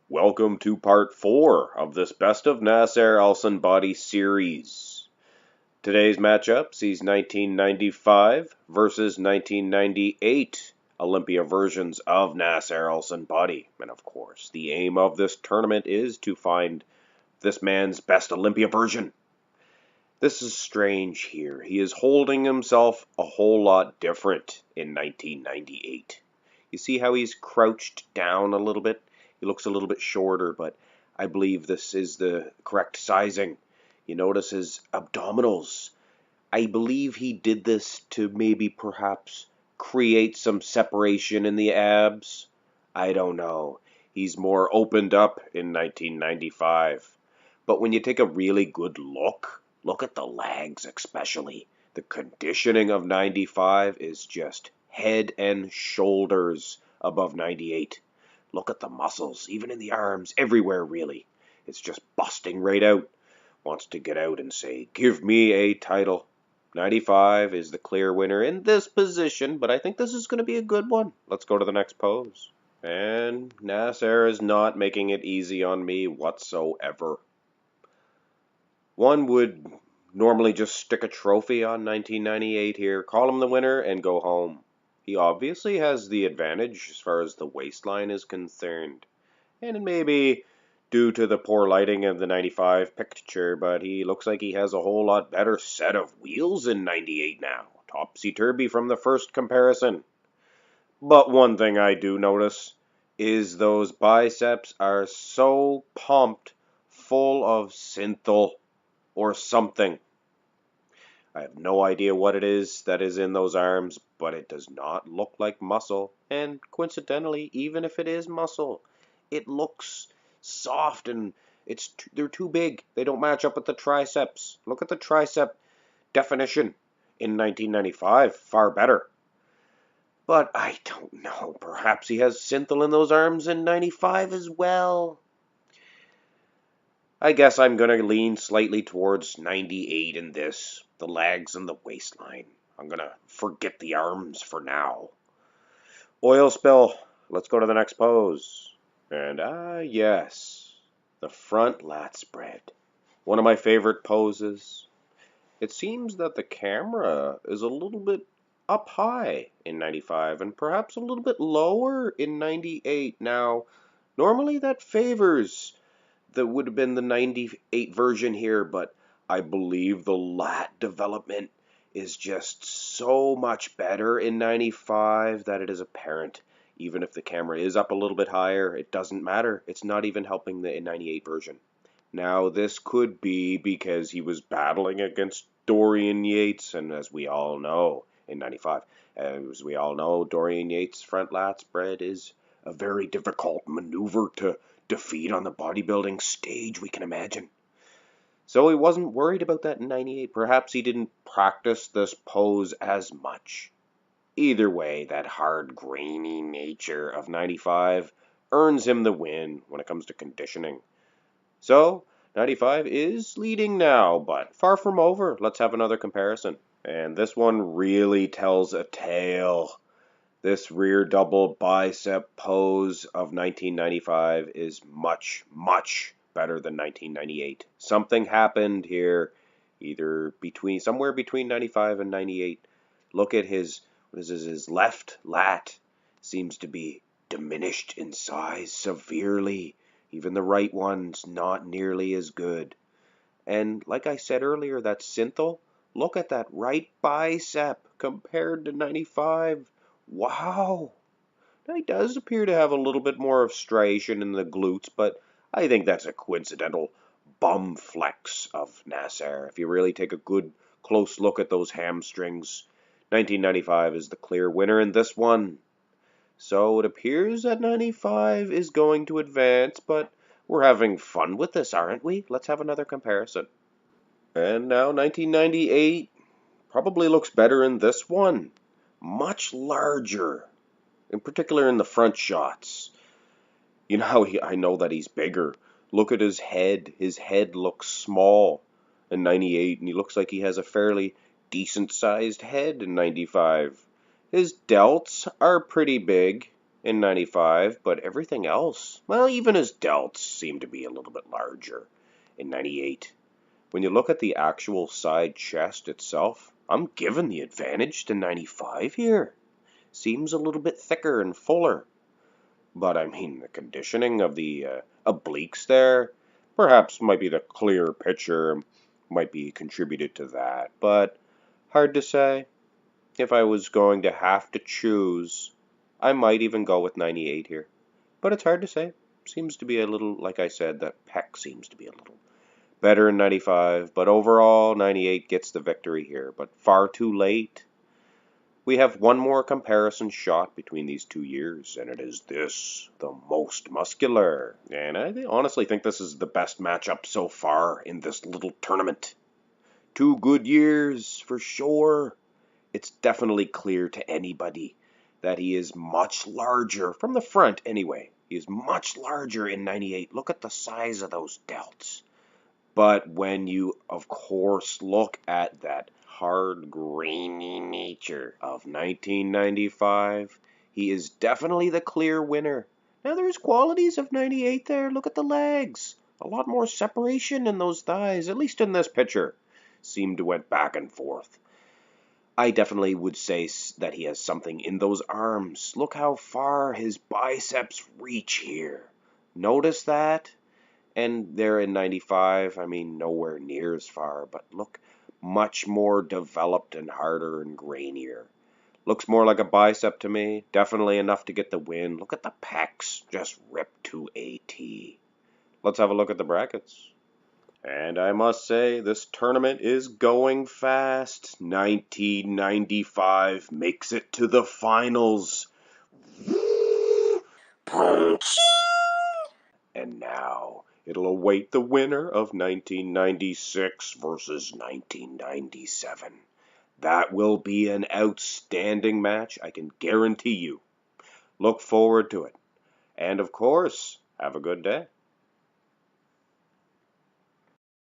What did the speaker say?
Welcome to part 4 of this Best of Nasser El Sonbaty series. Today's matchup sees 1995 versus 1998 Olympia versions of Nasser El Sonbaty. And of course, the aim of this tournament is to find this man's best Olympia version. This is strange here. He is holding himself a whole lot different in 1998. You see how he's crouched down a little bit? He looks a little bit shorter, but I believe this is the correct sizing. You notice his abdominals. I believe he did this to maybe perhaps create some separation in the abs. I don't know. He's more opened up in 1995. But when you take a really good look at the legs especially. The conditioning of 95 is just head and shoulders above 98. Look at the muscles, even in the arms, everywhere really. It's just busting right out. Wants to get out and say, give me a title. 95 is the clear winner in this position, but I think this is going to be a good one. Let's go to the next pose. And Nasser is not making it easy on me whatsoever. One would normally just stick a trophy on 1998 here, call him the winner, and go home. He obviously has the advantage as far as the waistline is concerned. And it may be due to the poor lighting of the 95 picture, but he looks like he has a whole lot better set of wheels in 98 now. Topsy-turvy from the first comparison. But one thing I do notice is those biceps are so pumped full of synthol or something. I have no idea what it is that is in those arms, but it does not look like muscle. And coincidentally, even if it is muscle, it looks soft and they're too big. They don't match up with the triceps. Look at the tricep definition in 1995, far better. But I don't know, perhaps he has synthol in those arms in 95 as well. I guess I'm going to lean slightly towards 98 in this, the legs and the waistline. I'm going to forget the arms for now. Oil spill. Let's go to the next pose. And yes, the front lat spread. One of my favorite poses. It seems that the camera is a little bit up high in 95 and perhaps a little bit lower in 98. Now, normally that favors that would have been the 98 version here, but I believe the lat development is just so much better in 95 that it is apparent. Even if the camera is up a little bit higher, it doesn't matter. It's not even helping the 98 version. Now, this could be because he was battling against Dorian Yates, and as we all know, in 95, as we all know, Dorian Yates' front lat spread is a very difficult maneuver to defeat on the bodybuilding stage, we can imagine. So he wasn't worried about that in 98. Perhaps he didn't practice this pose as much. Either way, that hard, grainy nature of 95 earns him the win when it comes to conditioning. So, 95 is leading now, but far from over. Let's have another comparison. And this one really tells a tale. This rear double bicep pose of 1995 is much, much better than 1998. Something happened here, somewhere between 95 and 98. Look at his left lat seems to be diminished in size severely. Even the right one's not nearly as good. And like I said earlier, that synthol, look at that right bicep compared to 95. Wow! Now he does appear to have a little bit more of striation in the glutes, but I think that's a coincidental bum flex of Nasser. If you really take a good close look at those hamstrings, 1995 is the clear winner in this one. So it appears that 95 is going to advance, but we're having fun with this, aren't we? Let's have another comparison. And now 1998 probably looks better in this one. Much larger, in particular in the front shots. You know how I know that he's bigger. Look at his head. His head looks small in 98, and he looks like he has a fairly decent-sized head in 95. His delts are pretty big in 95, but everything else, well, even his delts seem to be a little bit larger in 98. When you look at the actual side chest itself, I'm giving the advantage to 95 here. Seems a little bit thicker and fuller. But I mean, the conditioning of the obliques there, perhaps might be the clear picture, might be contributed to that. But hard to say. If I was going to have to choose, I might even go with 98 here. But it's hard to say. Seems to be a little, like I said, that pec seems to be a little better in 95. But overall, 98 gets the victory here. But far too late. We have one more comparison shot between these 2 years, and it is this, the most muscular. And I honestly think this is the best matchup so far in this little tournament. 2 good years, for sure. It's definitely clear to anybody that he is much larger, from the front anyway. He is much larger in 98. Look at the size of those delts. But when you, of course, look at that hard, grainy nature of 1995, he is definitely the clear winner. Now, there's qualities of 98 there. Look at the legs. A lot more separation in those thighs, at least in this picture. Seemed to went back and forth. I definitely would say that he has something in those arms. Look how far his biceps reach here. Notice that? And there in 95, I mean, nowhere near as far, but look, much more developed and harder and grainier. Looks more like a bicep to me. Definitely enough to get the win. Look at the pecs, just ripped to a T. Let's have a look at the brackets. And I must say, this tournament is going fast. 1995 makes it to the finals. And now it'll await the winner of 1996 versus 1997. That will be an outstanding match, I can guarantee you. Look forward to it. And of course, have a good day.